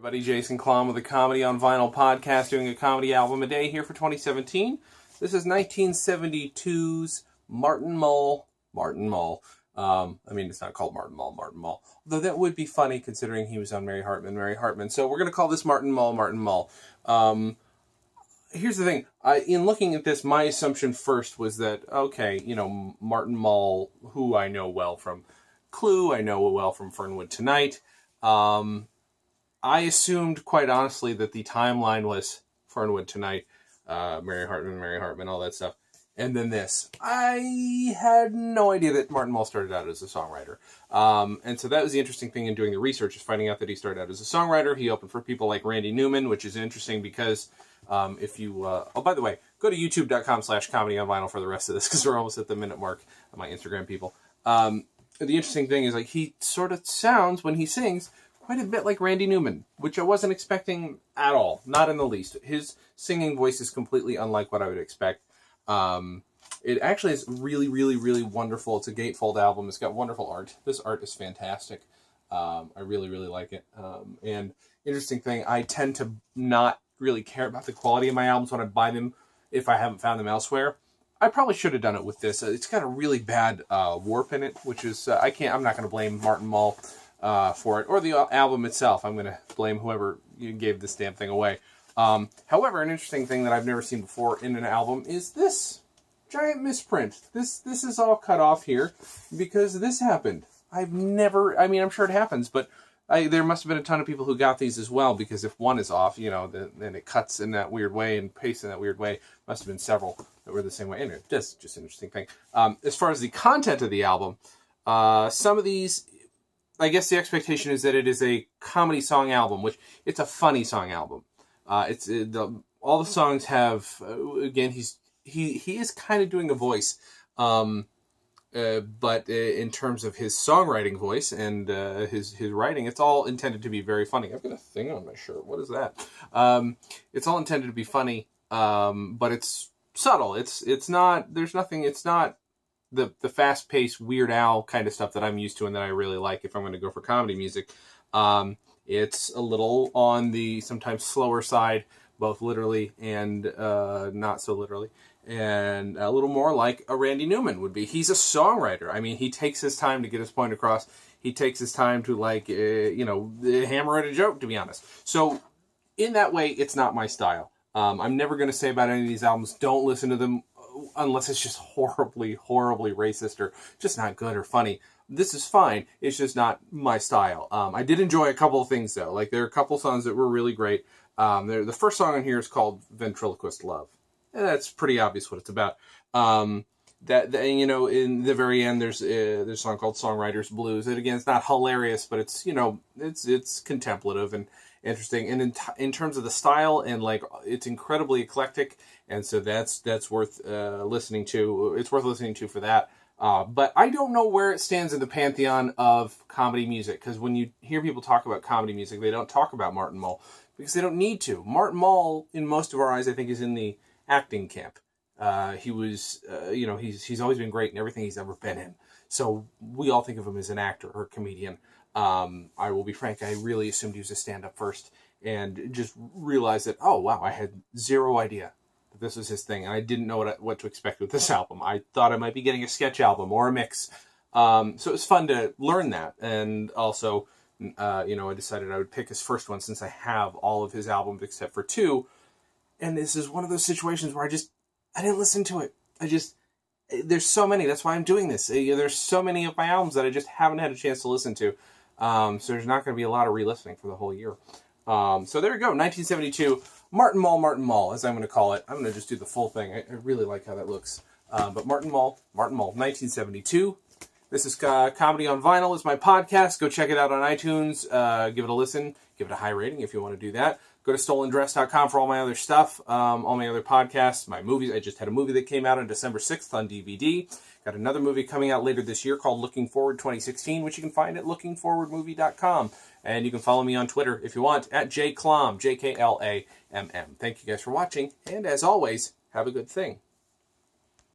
Everybody, Jason Klom with the Comedy on Vinyl podcast, doing a comedy album a day here for 2017. This is 1972's Martin Mull. It's not called Martin Mull. Though that would be funny considering he was on Mary Hartman. So we're going to call this Martin Mull. Here's the thing. In looking at this, my assumption first was that, Martin Mull, who I know well from Clue, I know well from Fernwood Tonight. I assumed, quite honestly, that the timeline was Fernwood Tonight, Mary Hartman, all that stuff. And then this. I had no idea that Martin Mull started out as a songwriter. And so that was the interesting thing in doing the research, is finding out that he started out as a songwriter. He opened for people like Randy Newman, which is interesting because if you... by the way, go to youtube.com/comedy on vinyl for the rest of this, because we're almost at the minute mark of my Instagram people. The interesting thing is, he sort of sounds, when he sings, quite a bit like Randy Newman, which I wasn't expecting at all. Not in the least. His singing voice is completely unlike what I would expect. It actually is really, really, really wonderful. It's a gatefold album. It's got wonderful art. This art is fantastic. I really, really like it. And interesting thing, I tend to not really care about the quality of my albums when I buy them if I haven't found them elsewhere. I probably should have done it with this. It's got a really bad warp in it, which is, I'm not going to blame Martin Mull for it, or the album itself. I'm going to blame whoever gave this damn thing away. However, an interesting thing that I've never seen before in an album is this giant misprint. This is all cut off here because this happened. I'm sure it happens, but there must have been a ton of people who got these as well, because if one is off, then it cuts in that weird way and pastes in that weird way. Must have been several that were the same way. Anyway, that's just an interesting thing. As far as the content of the album, some of these, I guess the expectation is that it is a comedy song album, which it's a funny song album. All the songs have, again, he is kind of doing a voice, but in terms of his songwriting voice and his writing, it's all intended to be very funny. I've got a thing on my shirt. What is that? It's all intended to be funny, but it's subtle. It's not the fast-paced Weird Al kind of stuff that I'm used to and that I really like if I'm going to go for comedy music. It's a little on the sometimes slower side, both literally and not so literally, and a little more like a Randy Newman would be. He's a songwriter. He takes his time to get his point across. He takes his time to, hammer out a joke, to be honest. So, in that way, it's not my style. I'm never going to say about any of these albums, don't listen to them unless it's just horribly, horribly racist or just not good or funny. This is fine. It's just not my style. I did enjoy a couple of things, though. There are a couple songs that were really great. The first song on here is called Ventriloquist Love. And that's pretty obvious what it's about. In the very end, there's a song called Songwriter's Blues. And again, it's not hilarious, but it's contemplative and interesting. And in terms of the style, and it's incredibly eclectic. And so that's worth listening to. It's worth listening to for that. But I don't know where it stands in the pantheon of comedy music, because when you hear people talk about comedy music, they don't talk about Martin Mull, because they don't need to. Martin Mull, in most of our eyes, I think, is in the acting camp. He was, he's always been great in everything he's ever been in. So we all think of him as an actor or a comedian. I will be frank, I really assumed he was a stand-up first, and just realized that, oh, wow, I had zero idea that this was his thing, and I didn't know what to expect with this album. I thought I might be getting a sketch album or a mix. So it was fun to learn that, and also, I decided I would pick his first one since I have all of his albums except for two, and this is one of those situations where I didn't listen to it. There's so many, that's why I'm doing this. There's so many of my albums that I just haven't had a chance to listen to. So there's not going to be a lot of re-listening for the whole year. So there we go, 1972, Martin Mull, as I'm going to call it. I'm going to just do the full thing. I really like how that looks. But Martin Mull, 1972. This is Comedy on Vinyl is my podcast. Go check it out on iTunes. Give it a listen. Give it a high rating if you want to do that. Go to stolendress.com for all my other stuff, all my other podcasts, my movies. I just had a movie that came out on December 6th on DVD. Got another movie coming out later this year called Looking Forward 2016, which you can find at lookingforwardmovie.com. And you can follow me on Twitter if you want, at jklamm, JKLAMM. Thank you guys for watching, and as always, have a good thing.